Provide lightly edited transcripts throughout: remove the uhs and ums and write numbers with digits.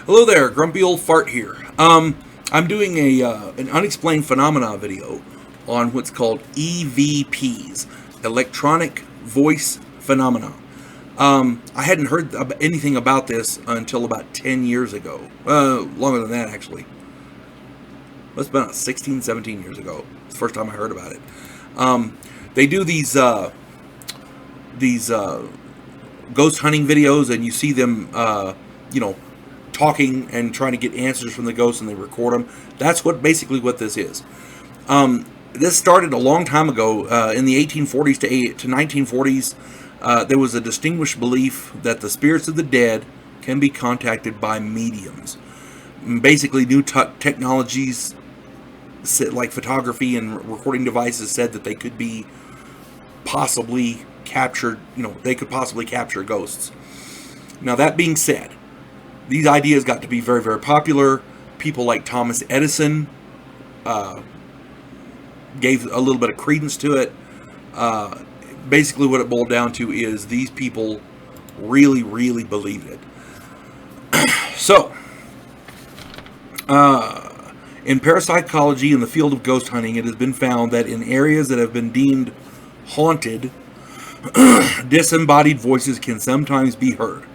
Hello there, Grumpy Old Fart here. I'm doing an unexplained phenomena video on what's called EVPs, electronic voice phenomena. I hadn't heard anything about this until about 10 years ago. Longer than that, actually. Must have been about 16, 17 years ago. It's the first time I heard about it. They do these ghost hunting videos, and you see them, talking and trying to get answers from the ghosts, and they record them. That's basically what this is. This started a long time ago, in the 1840s to 1940s. There was a distinguished belief that the spirits of the dead can be contacted by mediums. Basically, new technologies like photography and recording devices said that they could be possibly captured. They could possibly capture ghosts. Now, that being said, these ideas got to be very, very popular. People like Thomas Edison gave a little bit of credence to it. Basically, what it boiled down to is these people really, really believed it. So, in parapsychology, in the field of ghost hunting, it has been found that in areas that have been deemed haunted, disembodied voices can sometimes be heard.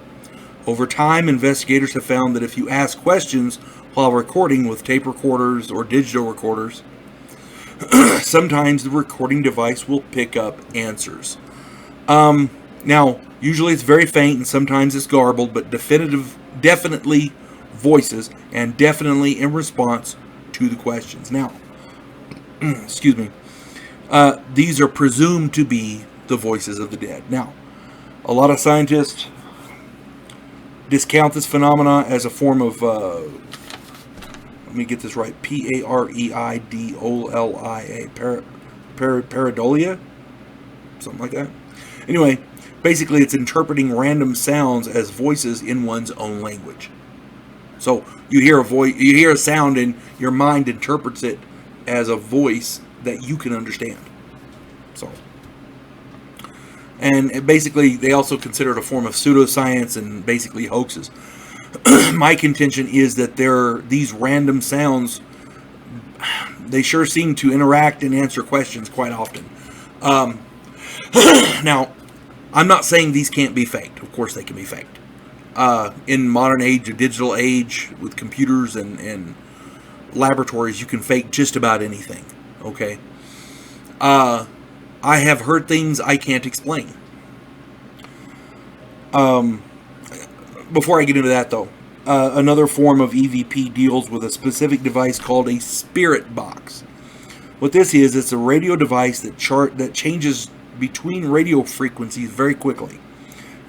Over time, investigators have found that if you ask questions while recording with tape recorders or digital recorders, sometimes the recording device will pick up answers. Now, usually it's very faint and sometimes it's garbled, but definitely voices, and definitely in response to the questions. Now, excuse me, these are presumed to be the voices of the dead. Now, a lot of scientists discount this phenomena as a form of, let me get this right, P-A-R-E-I-D-O-L-I-A, pareidolia, something like that. Anyway, basically it's interpreting random sounds as voices in one's own language. So you hear a sound, and your mind interprets it as a voice that you can understand. So, and basically, they also consider it a form of pseudoscience and basically hoaxes. My contention is that these random sounds, they sure seem to interact and answer questions quite often. Now, I'm not saying these can't be faked. Of course they can be faked. In modern age, a digital age, with computers and laboratories, you can fake just about anything. Okay? I have heard things I can't explain. Before I get into that, though, another form of EVP deals with a specific device called a spirit box. What this is, it's a radio device that changes between radio frequencies very quickly.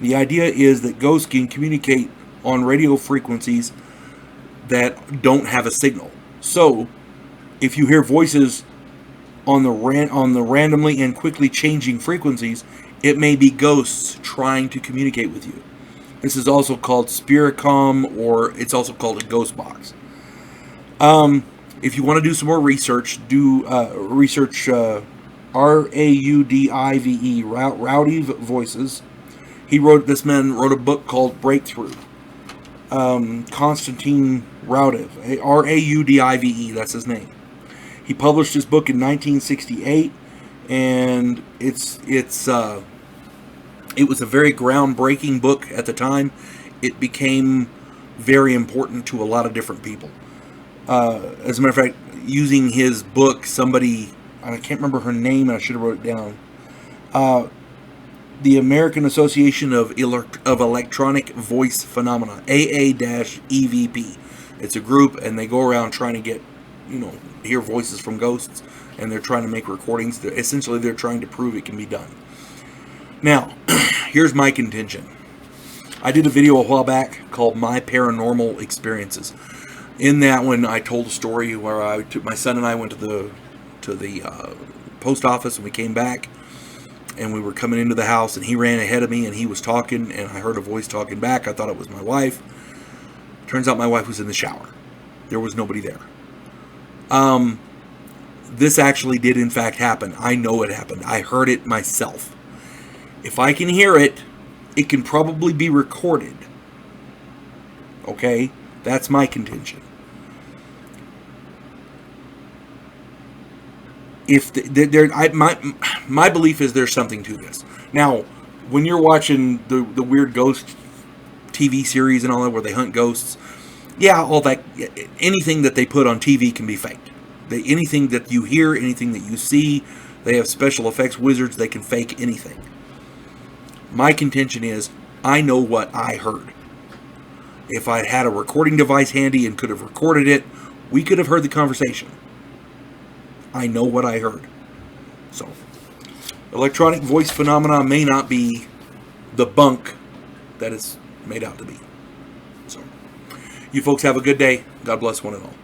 The idea is that ghosts can communicate on radio frequencies that don't have a signal. So, if you hear voices on the randomly and quickly changing frequencies, it may be ghosts trying to communicate with you. This is also called Spiricom, or it's also called a ghost box. If you want to do some more research, research R-A-U-D-I-V-E, Rowdy Voices. This man wrote a book called Breakthrough. Konstantin Raudive, R-A-U-D-I-V-E, that's his name. He published his book in 1968, and it was a very groundbreaking book at the time. It became very important to a lot of different people. As a matter of fact, using his book, somebody, I can't remember her name, and I should have wrote it down. The American Association of Electronic Voice Phenomena, AA-EVP. It's a group, and they go around trying to get, hear voices from ghosts, and they're trying to make recordings. Essentially, they're trying to prove it can be done. Now, here's my contention. I did a video a while back called My Paranormal Experiences. In that one, I told a story where my son and I went to the post office, and we came back, and we were coming into the house, and he ran ahead of me, and he was talking, and I heard a voice talking back. I thought it was my wife. Turns out my wife was in the shower. There was nobody there. This actually did in fact happen. I know it happened. I heard it myself. If I can hear it, it can probably be recorded. Okay? That's my contention. If my belief is there's something to this. Now, when you're watching the weird ghost TV series and all that where they hunt ghosts, yeah, all that, anything that they put on TV can be faked. Anything that you hear, anything that you see, they have special effects wizards, they can fake anything. My contention is, I know what I heard. If I had a recording device handy and could have recorded it, we could have heard the conversation. I know what I heard. So, electronic voice phenomena may not be the bunk that it's made out to be. So, you folks have a good day. God bless one and all.